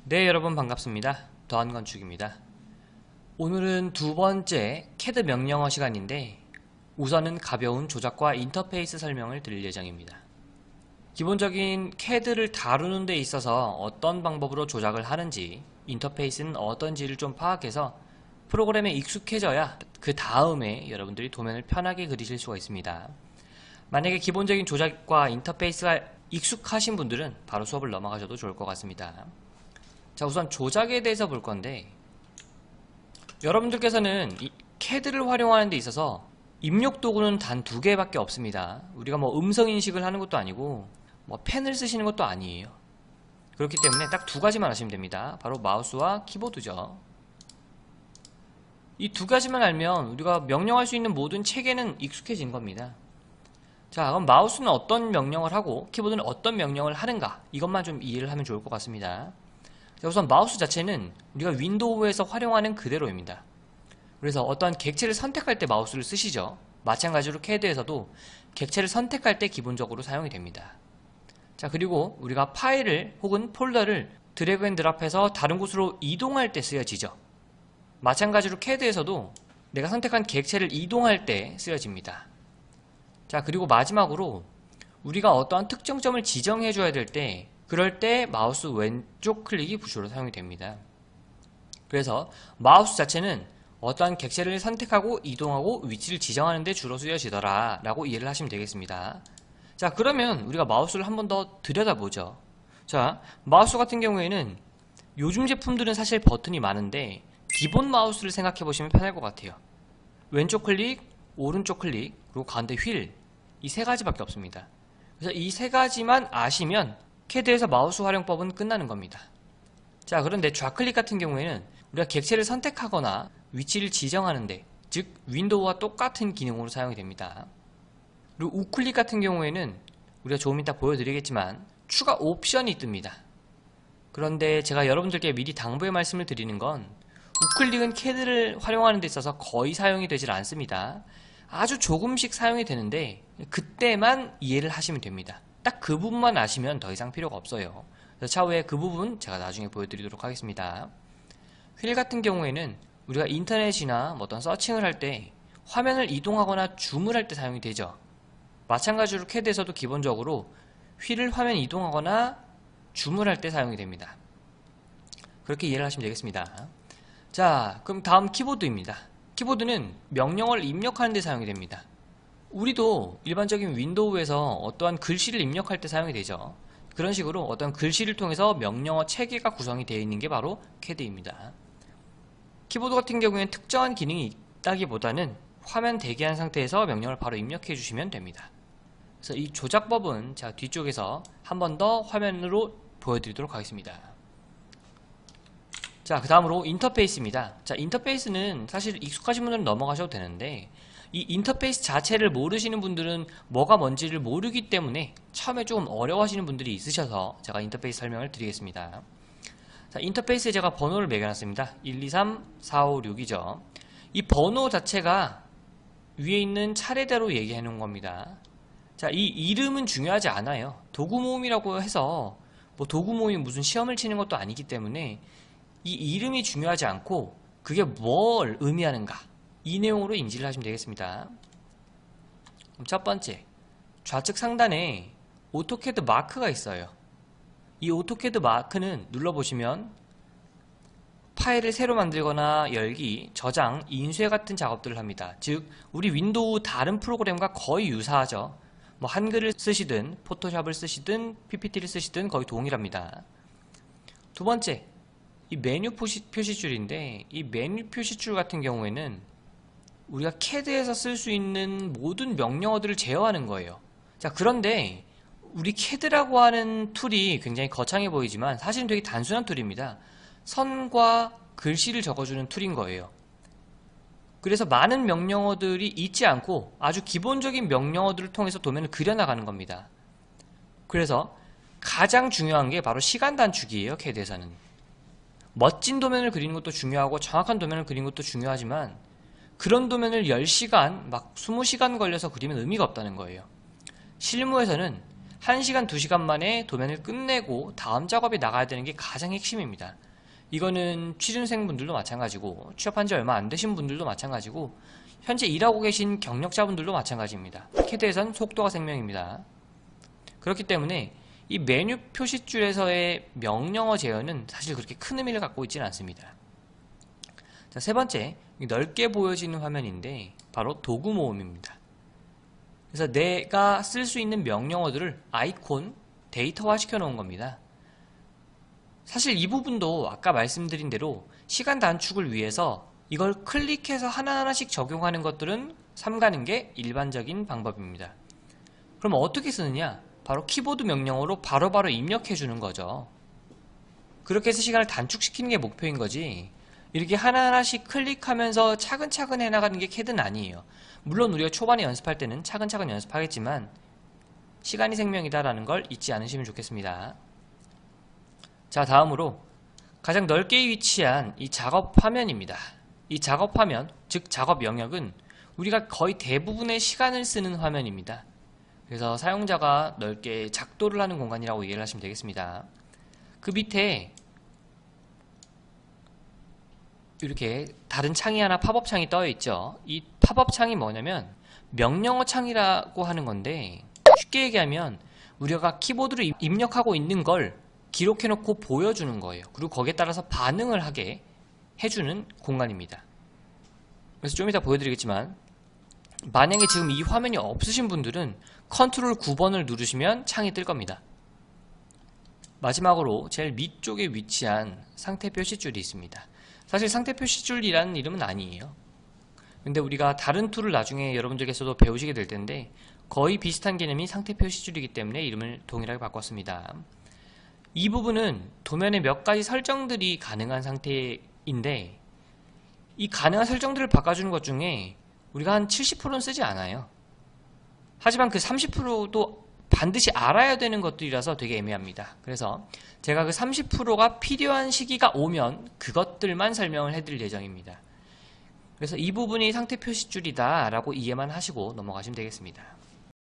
네, 여러분 반갑습니다. 더한건축입니다. 오늘은 두 번째 CAD 명령어 시간인데 우선은 가벼운 조작과 인터페이스 설명을 드릴 예정입니다. 기본적인 CAD를 다루는 데 있어서 어떤 방법으로 조작을 하는지, 인터페이스는 어떤지를 좀 파악해서 프로그램에 익숙해져야 그 다음에 여러분들이 도면을 편하게 그리실 수가 있습니다. 만약에 기본적인 조작과 인터페이스가 익숙하신 분들은 바로 수업을 넘어가셔도 좋을 것 같습니다. 자, 우선 조작에 대해서 볼 건데, 여러분들께서는 이 CAD를 활용하는 데 있어서 입력 도구는 단 두 개밖에 없습니다. 우리가 뭐 음성 인식을 하는 것도 아니고 뭐 펜을 쓰시는 것도 아니에요. 그렇기 때문에 딱 두 가지만 하시면 됩니다. 바로 마우스와 키보드죠. 이 두 가지만 알면 우리가 명령할 수 있는 모든 체계는 익숙해진 겁니다. 자, 그럼 마우스는 어떤 명령을 하고 키보드는 어떤 명령을 하는가, 이것만 좀 이해를 하면 좋을 것 같습니다. 자, 우선 마우스 자체는 우리가 윈도우에서 활용하는 그대로입니다. 그래서 어떠한 객체를 선택할 때 마우스를 쓰시죠. 마찬가지로 CAD에서도 객체를 선택할 때 기본적으로 사용이 됩니다. 자, 그리고 우리가 파일을 혹은 폴더를 드래그 앤 드랍해서 다른 곳으로 이동할 때 쓰여지죠. 마찬가지로 CAD에서도 내가 선택한 객체를 이동할 때 쓰여집니다. 자, 그리고 마지막으로 우리가 어떠한 특정점을 지정해 줘야 될 때, 그럴 때 마우스 왼쪽 클릭이 부수로 사용이 됩니다. 그래서 마우스 자체는 어떠한 객체를 선택하고 이동하고 위치를 지정하는 데 주로 쓰여지더라 라고 이해를 하시면 되겠습니다. 자, 그러면 우리가 마우스를 한 번 더 들여다보죠. 자, 마우스 같은 경우에는 요즘 제품들은 사실 버튼이 많은데 기본 마우스를 생각해 보시면 편할 것 같아요. 왼쪽 클릭, 오른쪽 클릭, 그리고 가운데 휠, 이 세 가지밖에 없습니다. 그래서 이 세 가지만 아시면 CAD에서 마우스 활용법은 끝나는 겁니다. 자, 그런데 좌클릭 같은 경우에는 우리가 객체를 선택하거나 위치를 지정하는데, 즉 윈도우와 똑같은 기능으로 사용이 됩니다. 그리고 우클릭 같은 경우에는 우리가 조금 이따 보여드리겠지만 추가 옵션이 뜹니다. 그런데 제가 여러분들께 미리 당부의 말씀을 드리는 건, 우클릭은 CAD를 활용하는 데 있어서 거의 사용이 되질 않습니다. 아주 조금씩 사용이 되는데 그때만 이해를 하시면 됩니다. 딱 그 부분만 아시면 더 이상 필요가 없어요. 그래서 차후에 그 부분 제가 나중에 보여드리도록 하겠습니다. 휠 같은 경우에는 우리가 인터넷이나 어떤 서칭을 할 때 화면을 이동하거나 줌을 할 때 사용이 되죠. 마찬가지로 CAD에서도 기본적으로 휠을 화면 이동하거나 줌을 할 때 사용이 됩니다. 그렇게 이해를 하시면 되겠습니다. 자, 그럼 다음 키보드입니다. 키보드는 명령어를 입력하는 데 사용이 됩니다. 우리도 일반적인 윈도우에서 어떠한 글씨를 입력할 때 사용이 되죠. 그런 식으로 어떤 글씨를 통해서 명령어 체계가 구성이 되어 있는 게 바로 CAD입니다. 키보드 같은 경우에는 특정한 기능이 있다기보다는 화면 대기한 상태에서 명령을 바로 입력해 주시면 됩니다. 그래서 이 조작법은 제가 뒤쪽에서 한 번 더 화면으로 보여드리도록 하겠습니다. 자, 그 다음으로 인터페이스입니다. 자, 인터페이스는 사실 익숙하신 분들은 넘어가셔도 되는데, 이 인터페이스 자체를 모르시는 분들은 뭐가 뭔지를 모르기 때문에 처음에 조금 어려워하시는 분들이 있으셔서 제가 인터페이스 설명을 드리겠습니다. 자, 인터페이스에 제가 번호를 매겨놨습니다. 1, 2, 3, 4, 5, 6이죠. 이 번호 자체가 위에 있는 차례대로 얘기해 놓은 겁니다. 자, 이 이름은 중요하지 않아요. 도구 모음이라고 해서 뭐 도구 모음이 무슨 시험을 치는 것도 아니기 때문에 이 이름이 중요하지 않고 그게 뭘 의미하는가, 이 내용으로 인지를 하시면 되겠습니다. 그럼 첫 번째, 좌측 상단에 오토캐드 마크가 있어요. 이 오토캐드 마크는 눌러보시면 파일을 새로 만들거나 열기, 저장, 인쇄 같은 작업들을 합니다. 즉 우리 윈도우 다른 프로그램과 거의 유사하죠. 뭐 한글을 쓰시든 포토샵을 쓰시든 PPT를 쓰시든 거의 동일합니다. 두 번째, 이 메뉴 표시줄인데, 이 메뉴 표시줄 같은 경우에는 우리가 CAD에서 쓸 수 있는 모든 명령어들을 제어하는 거예요. 자, 그런데 우리 CAD라고 하는 툴이 굉장히 거창해 보이지만 사실은 되게 단순한 툴입니다. 선과 글씨를 적어주는 툴인 거예요. 그래서 많은 명령어들이 있지 않고 아주 기본적인 명령어들을 통해서 도면을 그려나가는 겁니다. 그래서 가장 중요한 게 바로 시간 단축이에요. CAD에서는 멋진 도면을 그리는 것도 중요하고 정확한 도면을 그리는 것도 중요하지만 그런 도면을 10시간 막 20시간 걸려서 그리면 의미가 없다는 거예요. 실무에서는 1시간, 2시간 만에 도면을 끝내고 다음 작업에 나가야 되는 게 가장 핵심입니다. 이거는 취준생분들도 마찬가지고 취업한 지 얼마 안 되신 분들도 마찬가지고 현재 일하고 계신 경력자분들도 마찬가지입니다. 캐드에선 속도가 생명입니다. 그렇기 때문에 이 메뉴 표시줄에서의 명령어 제어는 사실 그렇게 큰 의미를 갖고 있지는 않습니다. 자, 세 번째, 넓게 보여지는 화면인데 바로 도구 모음입니다. 그래서 내가 쓸 수 있는 명령어들을 아이콘, 데이터화 시켜 놓은 겁니다. 사실 이 부분도 아까 말씀드린 대로 시간 단축을 위해서 이걸 클릭해서 하나하나씩 적용하는 것들은 삼가는 게 일반적인 방법입니다. 그럼 어떻게 쓰느냐? 바로 키보드 명령어로 바로바로 입력해 주는 거죠. 그렇게 해서 시간을 단축시키는 게 목표인 거지, 이렇게 하나하나씩 클릭하면서 차근차근 해나가는 게 캐드는 아니에요. 물론 우리가 초반에 연습할 때는 차근차근 연습하겠지만 시간이 생명이다라는 걸 잊지 않으시면 좋겠습니다. 자, 다음으로 가장 넓게 위치한 이 작업 화면입니다. 이 작업 화면, 즉 작업 영역은 우리가 거의 대부분의 시간을 쓰는 화면입니다. 그래서 사용자가 넓게 작도를 하는 공간이라고 이해를 하시면 되겠습니다. 그 밑에 이렇게 다른 창이 하나, 팝업 창이 떠 있죠. 이 팝업 창이 뭐냐면 명령어 창이라고 하는 건데, 쉽게 얘기하면 우리가 키보드로 입력하고 있는 걸 기록해 놓고 보여주는 거예요. 그리고 거기에 따라서 반응을 하게 해주는 공간입니다. 그래서 좀 이따 보여드리겠지만, 만약에 지금 이 화면이 없으신 분들은 컨트롤 9번을 누르시면 창이 뜰 겁니다. 마지막으로 제일 밑쪽에 위치한 상태 표시줄이 있습니다. 사실 상태 표시줄이라는 이름은 아니에요. 근데 우리가 다른 툴을 나중에 여러분들께서도 배우시게 될 텐데 거의 비슷한 개념이 상태 표시줄이기 때문에 이름을 동일하게 바꿨습니다. 이 부분은 도면에 몇 가지 설정들이 가능한 상태인데, 이 가능한 설정들을 바꿔주는 것 중에 우리가 한 70%는 쓰지 않아요. 하지만 그 30%도 반드시 알아야 되는 것들이라서 되게 애매합니다. 그래서 제가 그 30%가 필요한 시기가 오면 그것들만 설명을 해드릴 예정입니다. 그래서 이 부분이 상태 표시줄이다 라고 이해만 하시고 넘어가시면 되겠습니다.